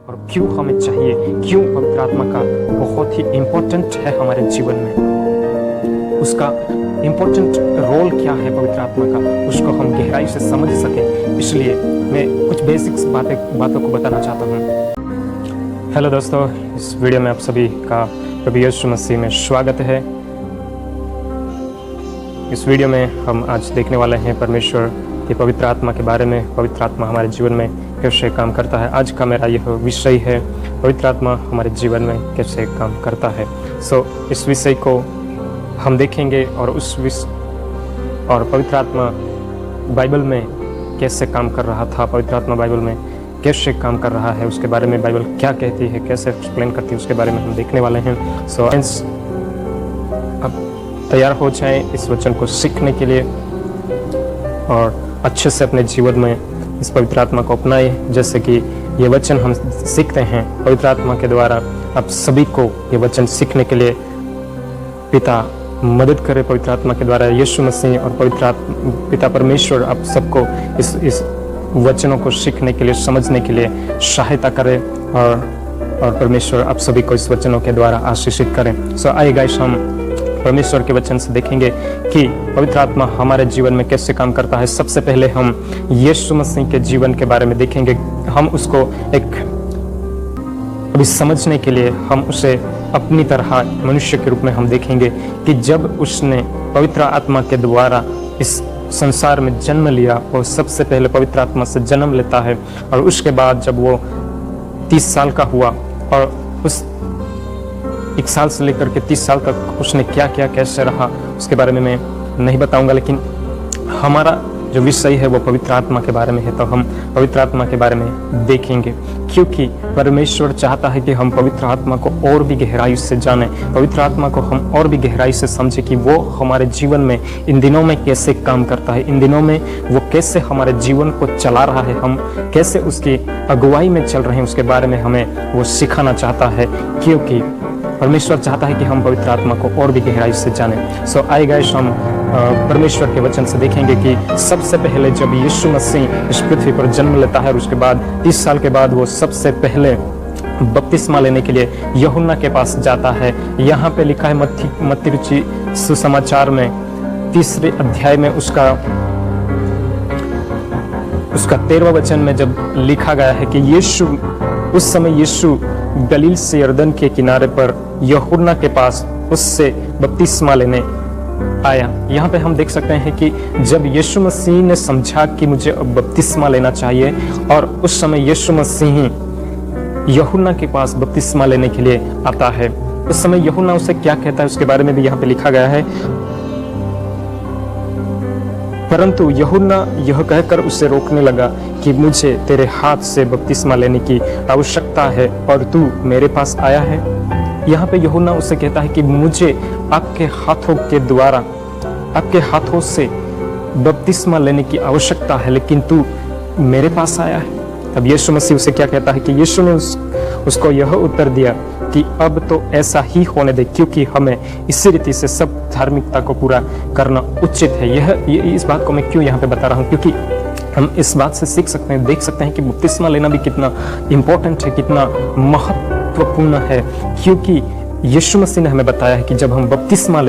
और क्यों हमें चाहिए, क्यों पवित्र आत्मा का बहुत ही इम्पोर्टेंट है हमारे जीवन में, उसका इम्पोर्टेंट रोल क्या है पवित्र आत्मा का, उसको हम गहराई से समझ सकें। इसलिए मैं कुछ बेसिक्स बातों को बताना चाहता हूँ। हेलो दोस्तों, इस वीडियो में आप सभी का प्रभु यीशु मसीह में स्वागत है। इस वीडियो में हम आज देखने वाले हैं परमेश्वर की पवित्र आत्मा के बारे में। पवित्र आत्मा हमारे जीवन में कैसे काम करता है। आज का मेरा यह विषय है, पवित्र आत्मा हमारे जीवन में कैसे काम करता है। इस विषय को हम देखेंगे और पवित्र आत्मा बाइबल में कैसे काम कर रहा था, पवित्र आत्मा बाइबल में कैसे काम कर रहा है, उसके बारे में बाइबल क्या कहती है, कैसे एक्सप्लेन करती है, उसके बारे में हम देखने वाले हैं। फ्रेंड्स, अब तैयार हो जाएं इस वचन को सीखने के लिए और अच्छे से अपने जीवन में इस पवित्र आत्मा को अपनाएं। जैसे कि ये वचन हम सीखते हैं पवित्र आत्मा के द्वारा, आप सभी को ये वचन सीखने के लिए पिता मदद करे। पवित्र आत्मा के द्वारा यीशु मसीह और पिता परमेश्वर आप सबको इस वचनों को सीखने के लिए, समझने के लिए सहायता करे और परमेश्वर आप सभी को इस वचनों के द्वारा आशीषित करें। आइए गाइस, हम परमेश्वर के वचन से देखेंगे कि पवित्र आत्मा हमारे जीवन में कैसे काम करता है। सबसे पहले हम यीशु मसीह के जीवन के बारे में देखेंगे। हम उसको अभी समझने के लिए हम उसे अपनी तरह मनुष्य के रूप में हम देखेंगे कि जब उसने पवित्र आत्मा के द्वारा इस संसार में जन्म लिया, वो सबसे पहले पवित्र आत्मा से जन्म लेता है और उसके बाद जब वो 30 साल का हुआ और उस 1 साल से लेकर के 30 साल तक उसने क्या किया, कैसे रहा, उसके बारे में मैं नहीं बताऊंगा। लेकिन हमारा जो विषय है वो पवित्र आत्मा के बारे में है, तो हम पवित्र आत्मा के बारे में देखेंगे, क्योंकि परमेश्वर चाहता है कि हम पवित्र आत्मा को और भी गहराई से जानें, पवित्र आत्मा को हम और भी गहराई से समझें कि वो हमारे जीवन में इन दिनों में कैसे काम करता है, इन दिनों में वो कैसे हमारे जीवन को चला रहा है, हम कैसे उसकी अगुवाई में चल रहे हैं, उसके बारे में हमें वो सिखाना चाहता है, क्योंकि परमेश्वर चाहता है कि हम पवित्र आत्मा को और भी गहराई से जानें। आइए गाइस, हम परमेश्वर के वचन से देखेंगे कि सबसे पहले जब यीशु मसीह इस पृथ्वी पर जन्म लेता है और उसके बाद 30 साल के बाद वो सबसे पहले बपतिस्मा लेने के लिए यूहन्ना के पास जाता है। यहाँ पे लिखा है मत्ती रुचि सुसमाचार में 3 अध्याय में उसका 13वां वचन में जब लिखा गया है कि उस समय यीशु गलील से यरदन के किनारे पर यूहन्ना के पास उससे बपतिस्मा लेने आया। यहाँ पे हम देख सकते हैं कि जब यीशु मसीह ने समझा कि मुझे बपतिस्मा लेना चाहिए और उस समय यीशु मसीह यूहन्ना के पास बपतिस्मा लेने के लिए आता है, उस समय यूहन्ना उसे क्या कहता है उसके बारे में भी यहाँ पे लिखा गया है। परंतु यूहन्ना यह कहकर उसे रोकने लगा कि मुझे तेरे हाथ से बपतिस्मा लेने की आवश्यकता है और तू मेरे पास आया है। यहाँ पे यूहन्ना उसे कहता है कि मुझे आपके हाथों के द्वारा, आपके हाथों से बपतिस्मा लेने की आवश्यकता है, लेकिन तू मेरे पास आया है। तब यीशु मसीह उसे क्या कहता है कि यीशु ने उसको यह उत्तर दिया कि अब तो ऐसा ही होने दे, क्योंकि हमें इसी रीति से सब धार्मिकता को पूरा करना उचित है। इस बात को मैं क्यों यहाँ पे बता रहा हूँ, क्योंकि हम इस बात से सीख सकते हैं, देख सकते हैं कि बपतिस्मा लेना भी कितना इम्पोर्टेंट है, कितना महत्वपूर्ण है। क्योंकि यीशु मसीह ने हमें बताया है कि जब हम बपतिस्मा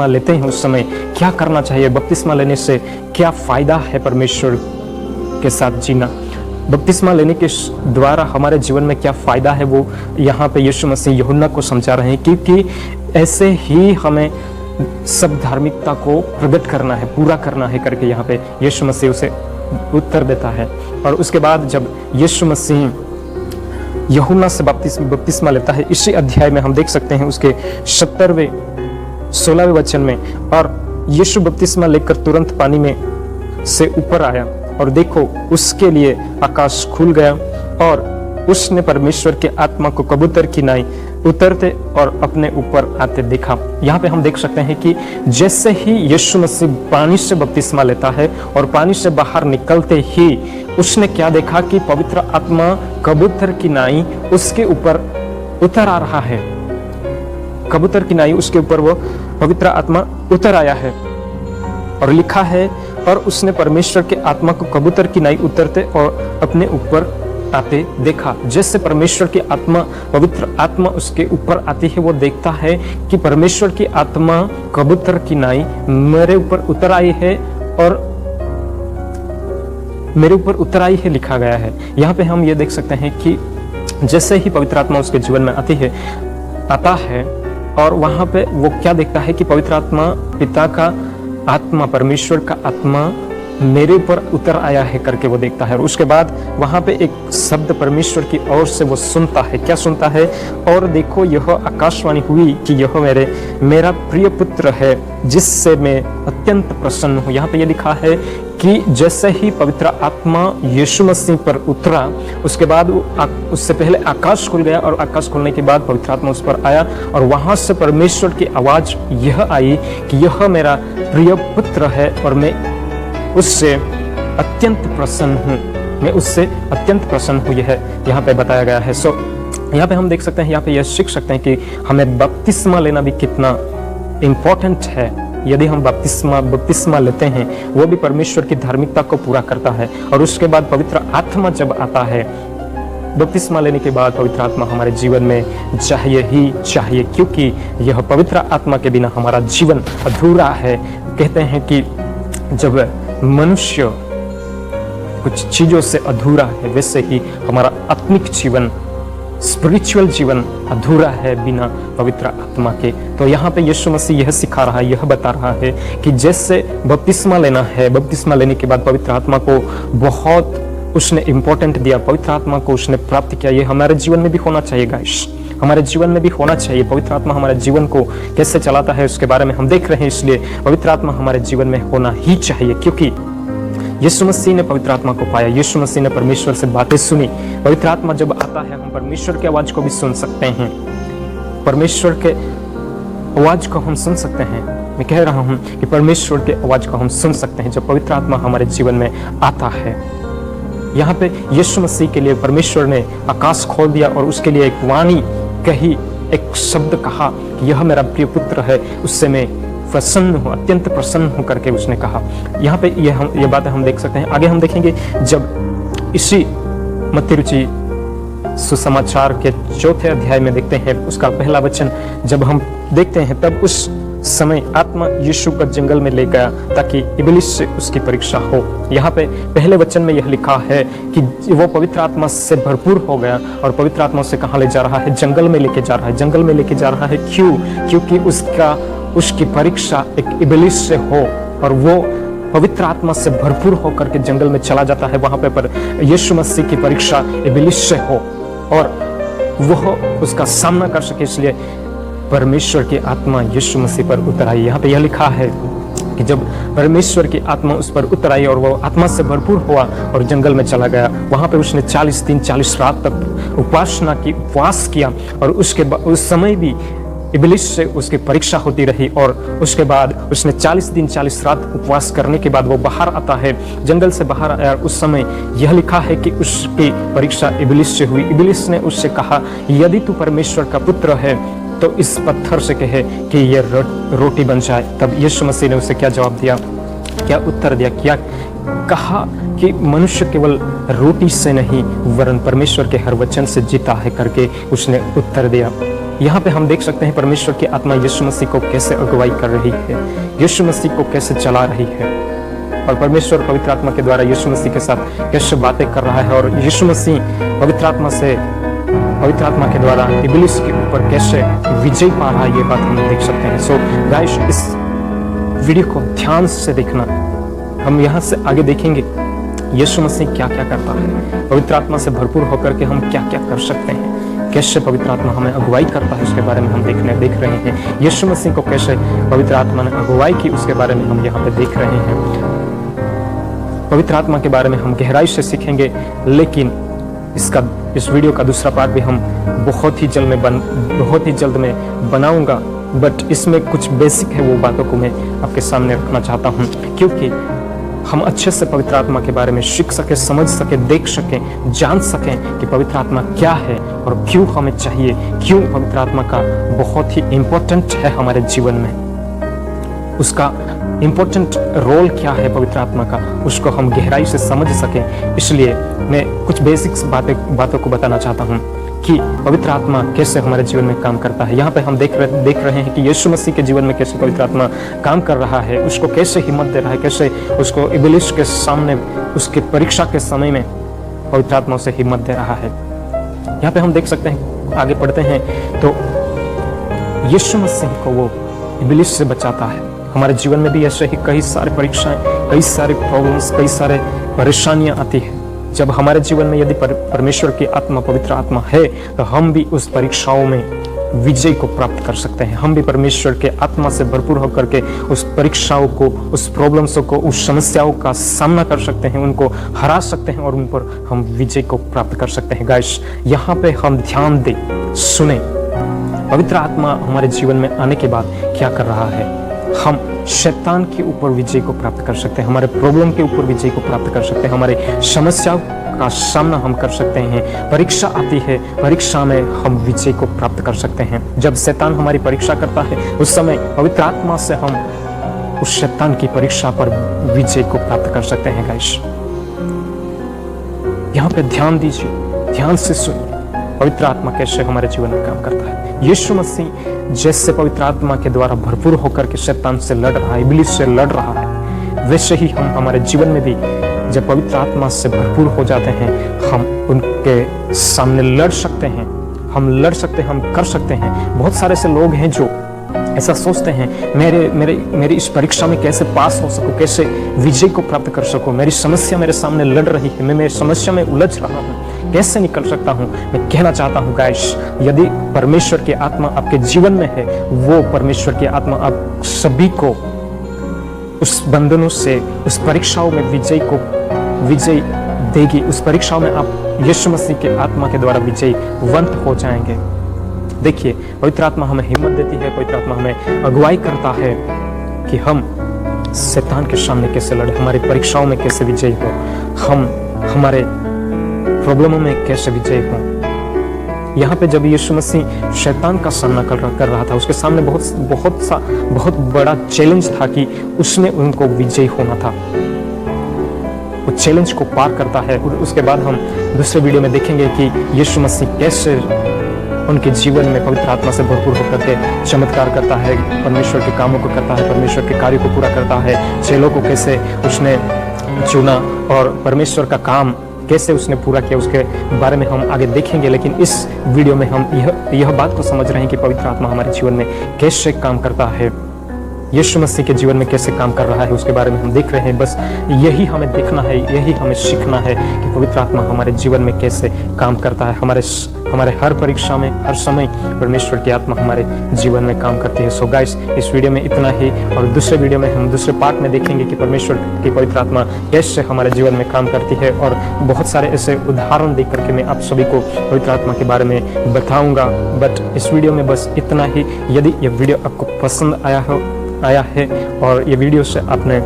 लेते हैं उस समय क्या करना चाहिए, बपतिस्मा लेने से क्या फायदा है ऐश्वर्य के साथ जीना। बपतिस्मा लेने के द्वारा हमारे जीवन में क्या फायदा है, वो यहाँ पे यीशु मसीह यूहन्ना को समझा रहे हैं, क्योंकि ऐसे ही हमें सब धार्मिकता को प्रकट करना है, पूरा करना है करके यहाँ पे यीशु मसीह उसे उत्तर देता है। और उसके बाद जब यीशु मसीह यूहन्ना से बपतिस्मा लेता है, इसी अध्याय में हम देख सकते हैं उसके 16वें वचन में, और यीशु बपतिस्मा लेकर तुरंत पानी में से ऊपर आया और देखो उसके लिए आकाश खुल गया और उसने परमेश्वर के आत्मा को कबूतर की नाई उतरते और अपने ऊपर आते देखा। यहाँ पे हम देख सकते हैं कि जैसे ही यीशु मसीह पानी से बपतिस्मा लेता है और पानी से बाहर निकलते ही उसने क्या देखा कि पवित्र आत्मा कबूतर की नाई उसके ऊपर उतर आ रहा है। कबूतर की नाई उसके ऊपर वो पवित्र आत्मा उतर आया है और लिखा है और उसने परमेश्वर के आत्मा को कबूतर की नाई उतरते और अपने ऊपर आते देखा। जैसे परमेश्वर की आत्मा, पवित्र आत्मा उसके ऊपर आती है, वो देखता है कि परमेश्वर की आत्मा कबूतर की नाई मेरे ऊपर उतर आई है और मेरे ऊपर उतर आई है लिखा गया है। यहाँ पे हम ये देख सकते हैं कि जैसे ही पवित्र आत्मा उसके जीवन में आता है और वहां पे वो क्या देखता है कि पवित्र आत्मा, पिता का आत्मा, परमेश्वर का आत्मा मेरे ऊपर उतर आया है करके वो देखता है। और उसके बाद वहां पे एक शब्द परमेश्वर की ओर से वो सुनता है। क्या सुनता है? और देखो यह आकाशवाणी हुई कि यह मेरा प्रिय पुत्र है जिससे मैं अत्यंत प्रसन्न हूँ। यहाँ पे ये लिखा है कि जैसे ही पवित्र आत्मा यीशु मसीह पर उतरा, उसके बाद उससे पहले आकाश खुल गया और आकाश खुलने के बाद पवित्र आत्मा उस पर आया और वहां से परमेश्वर की आवाज यह आई कि यह मेरा प्रिय पुत्र है और मैं उससे अत्यंत प्रसन्न हूँ। मैं उससे अत्यंत प्रसन्न हूँ, यह यहाँ पे बताया गया है। यहाँ पे हम देख सकते हैं, यहाँ पे यह सीख सकते हैं कि हमें बपतिस्मा लेना भी कितना इम्पोर्टेंट है। यदि हम बपतिस्मा लेते हैं, वो भी परमेश्वर की धार्मिकता को पूरा करता है। और उसके बाद पवित्र आत्मा जब आता है, बपतिस्मा लेने के बाद पवित्र आत्मा हमारे जीवन में चाहिए ही चाहिए, क्योंकि यह पवित्र आत्मा के बिना हमारा जीवन अधूरा है। कहते हैं कि जब मनुष्य कुछ चीजों से अधूरा है, वैसे ही हमारा आत्मिक जीवन, स्पिरिचुअल जीवन अधूरा है बिना पवित्र आत्मा के। तो यहाँ पे यीशु मसीह यह सिखा रहा है, यह बता रहा है कि जैसे बपतिस्मा लेना है, बपतिस्मा लेने के बाद पवित्र आत्मा को बहुत उसने इम्पोर्टेंट दिया, पवित्र आत्मा को उसने प्राप्त किया। ये हमारे जीवन में भी होना चाहिए गाइस, हमारे जीवन में भी होना चाहिए। पवित्र आत्मा हमारे जीवन को कैसे चलाता है उसके बारे में हम देख रहे हैं, इसलिए पवित्र आत्मा हमारे जीवन में होना ही चाहिए। क्योंकि यीशु मसीह ने पवित्र आत्मा को पाया, यीशु मसीह ने परमेश्वर से बातें सुनी। पवित्र आत्मा जब आता है, हम परमेश्वर की आवाज को भी सुन सकते हैं, परमेश्वर के आवाज को हम सुन सकते हैं। मैं कह रहा हूं कि परमेश्वर के आवाज को हम सुन सकते हैं जब पवित्र आत्मा हमारे जीवन में आता है। यहाँ पे यीशु मसीह के लिए परमेश्वर ने आकाश खोल दिया और उसके लिए एक वाणी कही, एक शब्द कहा कि यह मेरा प्रिय पुत्र है, उससे मैं प्रसन्न हूँ, अत्यंत प्रसन्न हूँ करके उसने कहा। यहाँ पे ये बातें हम देख सकते हैं। आगे हम देखेंगे जब इसी मत्ती रुचि सुसमाचार के 4 अध्याय में देखते हैं, उसका पहला वचन जब हम देखते हैं, तब उस समय आत्मा यीशु को जंगल में ले गया ताकि इब्लिस से उसकी परीक्षा हो। यहाँ पे पहले वचन में यह लिखा है कि वो पवित्र आत्मा से भरपूर हो गया और पवित्र आत्मा से कहाँ ले जा रहा है? जंगल में लेके जा रहा है। जंगल में लेके जा रहा है क्यों? क्योंकि उसकी परीक्षा एक इब्लिस से हो और वो पवित्र आत्मा से भरपूर होकर के जंगल में चला जाता है। वहां पे पर यीशु मसीह की परीक्षा इब्लिस से हो और वह उसका सामना कर सके, इसलिए परमेश्वर की आत्मा यीशु मसीह पर उतर आई। यहाँ पे यह लिखा है कि जब परमेश्वर की आत्मा उस पर उतर आई और वो आत्मा से भरपूर हुआ और जंगल में चला गया, वहां पे उसने 40 दिन 40 रात तक उपासना की, उपवास किया और उस समय भी इब्लिस से उसकी परीक्षा होती रही। और उसके बाद उसने 40 दिन 40 रात उपवास करने के बाद वो बाहर आता है, जंगल से बाहर आया। उस समय यह लिखा है कि उसकी परीक्षा इब्लिस से हुई। इब्लिस ने उससे कहा, यदि तू परमेश्वर का पुत्र है तो इस पत्थर से कहे कि ये रोटी बन जाए। तब यीशु मसीह ने उसे क्या जवाब दिया, क्या उत्तर दिया? क्या कहा कि मनुष्य केवल रोटी से नहीं वरन परमेश्वर के हर वचन से जीता है करके उसने उत्तर दिया। यहाँ पे हम देख सकते हैं परमेश्वर की आत्मा यीशु मसीह को कैसे अगुवाई कर रही है, यीशु मसीह को कैसे चला रही है और परमेश्वर पवित्र आत्मा के द्वारा यीशु मसीह के साथ कैसे बातें कर रहा है और यीशु मसीह पवित्र आत्मा के द्वारा इब्लिस के ऊपर कैसे विजय पा रहा है, ये बात हम देख सकते हैं। सो गाइस, इस वीडियो को ध्यान से देखना। हम यहाँ से आगे देखेंगे यीशु मसीह क्या क्या करता है, पवित्र आत्मा से भरपूर होकर के हम क्या क्या कर सकते हैं, कैसे पवित्र आत्मा हमें अगुवाई करता है, उसके बारे में हम देख रहे हैं। यीशु मसीह को कैसे पवित्र आत्मा ने अगुवाई की, उसके बारे में हम यहाँ पे देख रहे हैं। पवित्र आत्मा के बारे में हम गहराई से सीखेंगे, लेकिन इस वीडियो का दूसरा पार्ट भी हम बहुत ही जल्द में बनाऊंगा। बट इसमें कुछ बेसिक है, वो बातों को मैं आपके सामने रखना चाहता हूँ, क्योंकि हम अच्छे से पवित्र आत्मा के बारे में सीख सके, समझ सके, देख सकें, जान सकें कि पवित्र आत्मा क्या है और क्यों हमें चाहिए, क्यों पवित्र आत्मा का बहुत ही इम्पोर्टेंट है हमारे जीवन में। उसका इम्पोर्टेंट रोल क्या है पवित्र आत्मा का, उसको हम गहराई से समझ सकें। इसलिए मैं कुछ बेसिक्स बातों को बताना चाहता हूँ कि पवित्र आत्मा कैसे हमारे जीवन में काम करता है। यहाँ पे हम देख रहे हैं कि यीशु मसीह के जीवन में कैसे पवित्र आत्मा काम कर रहा है, उसको कैसे हिम्मत दे रहा है, कैसे उसको इब्लिस के सामने उसके परीक्षा के समय में पवित्र आत्मा उसे हिम्मत दे रहा है। यहाँ पे हम देख सकते हैं, आगे पढ़ते हैं तो यीशु मसीह को वो इब्लिस से बचाता है। हमारे जीवन में भी ऐसे ही कई सारे परीक्षाएं, कई सारे प्रॉब्लम्स, कई सारे परेशानियां आती हैं। जब हमारे जीवन में यदि परमेश्वर की आत्मा, पवित्र आत्मा है, तो हम भी उस परीक्षाओं में विजय को प्राप्त कर सकते हैं। हम भी परमेश्वर के आत्मा से भरपूर होकर के उस परीक्षाओं को, उस प्रॉब्लम्स को, उस समस्याओं का सामना कर सकते हैं, उनको हरा सकते हैं और उन पर हम विजय को प्राप्त कर सकते हैं। गाइस, यहाँ पे हम ध्यान दें, सुने पवित्र आत्मा हमारे जीवन में आने के बाद क्या कर रहा है। हम शैतान के ऊपर विजय को प्राप्त कर सकते हैं, हमारे प्रॉब्लम के ऊपर विजय को प्राप्त कर सकते हैं, हमारे समस्याओं का सामना हम कर सकते हैं। परीक्षा आती है, परीक्षा में हम विजय को प्राप्त कर सकते हैं। जब शैतान हमारी परीक्षा करता है, उस समय पवित्र आत्मा से हम उस शैतान की परीक्षा पर विजय को प्राप्त कर सकते हैं। गाइस, यहाँ पे ध्यान दीजिए, ध्यान से सुनिए पवित्र आत्मा कैसे हमारे जीवन में काम करता है। यीशु मसीह जैसे पवित्र आत्मा के द्वारा भरपूर होकर के शैतान से लड़ रहा है, इब्लिस से लड़ रहा है, वैसे ही हम हमारे जीवन में भी जब पवित्र आत्मा से भरपूर हो जाते हैं, हम उनके सामने लड़ सकते हैं, हम लड़ सकते हैं, हम कर सकते हैं। बहुत सारे ऐसे लोग हैं जो ऐसा सोचते हैं, मेरी इस परीक्षा में कैसे पास हो सकूं, कैसे विजय को प्राप्त कर सकूं, मेरी समस्या मेरे सामने लड़ रही है, मैं मेरी समस्या में उलझ रहा हूं, कैसे निकल सकता हूं। मैं कहना चाहता हूं गाइस, यदि परमेश्वर की आत्मा आपके जीवन में है, वो परमेश्वर की आत्मा आप सभी को उस बंधनों से, उस परीक्षाओं में विजय देगी। उस परीक्षाओं में आप यीशु मसीह के आत्मा के द्वारा विजयवंत हो जाएंगे। देखिए, पवित्र आत्मा हमें हिम्मत देती है, पवित्र आत्मा हमें अगुवाई करता है कि हम शैतान के सामने कैसे लड़े, हमारी परीक्षाओं में कैसे विजयी हो, हम हमारे प्रॉब्लमों में कैसे विजयी हो। यहाँ पे जब यीशु मसीह शैतान का सामना कर रहा था, उसके सामने बहुत बड़ा चैलेंज था कि उसमें उनको विजयी होना था। वो चैलेंज को पार करता है। और उसके बाद हम दूसरे वीडियो में देखेंगे कि यीशु मसीह कैसे उनके जीवन में पवित्र आत्मा से भरपूर होकर के चमत्कार करता है, परमेश्वर के कामों को करता है, परमेश्वर के कार्यों को पूरा करता है, चेलों को कैसे उसने चुना और परमेश्वर का काम कैसे उसने पूरा किया, उसके बारे में हम आगे देखेंगे। लेकिन इस वीडियो में हम यह बात को समझ रहे हैं कि पवित्र आत्मा हमारे जीवन में कैसे काम करता है, यीशु मसीह के जीवन में कैसे काम कर रहा है, उसके बारे में हम देख रहे हैं। बस यही हमें देखना है, यही हमें सीखना है कि पवित्र आत्मा हमारे जीवन में कैसे काम करता है। हमारे हर परीक्षा में, हर समय परमेश्वर की आत्मा हमारे जीवन में काम करती है। सो गाइस, इस वीडियो में इतना ही, और दूसरे वीडियो में हम दूसरे पार्ट में देखेंगे कि परमेश्वर की पवित्र आत्मा कैसे हमारे जीवन में काम करती है, और बहुत सारे ऐसे उदाहरण देख करके मैं आप सभी को पवित्र आत्मा के बारे में बताऊंगा। बट इस वीडियो में बस इतना ही। यदि ये वीडियो आपको पसंद आया है और ये वीडियो से आपने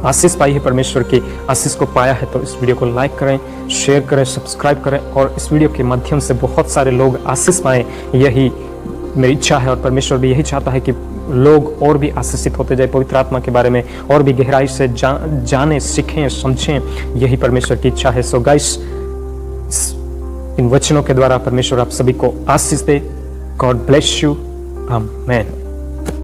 आशीष पाई है, परमेश्वर की आशीष को पाया है, तो इस वीडियो को लाइक करें, शेयर करें, सब्सक्राइब करें, और इस वीडियो के माध्यम से बहुत सारे लोग आशीष पाएं। यही मेरी इच्छा है, और परमेश्वर भी यही चाहता है कि लोग और भी आशीषित होते जाए, पवित्र आत्मा के बारे में और भी गहराई से जाने, सीखें, समझें। यही परमेश्वर की इच्छा है। सो गाइस, इन वचनों के द्वारा परमेश्वर आप सभी को आशीष दे। God bless you. आमीन।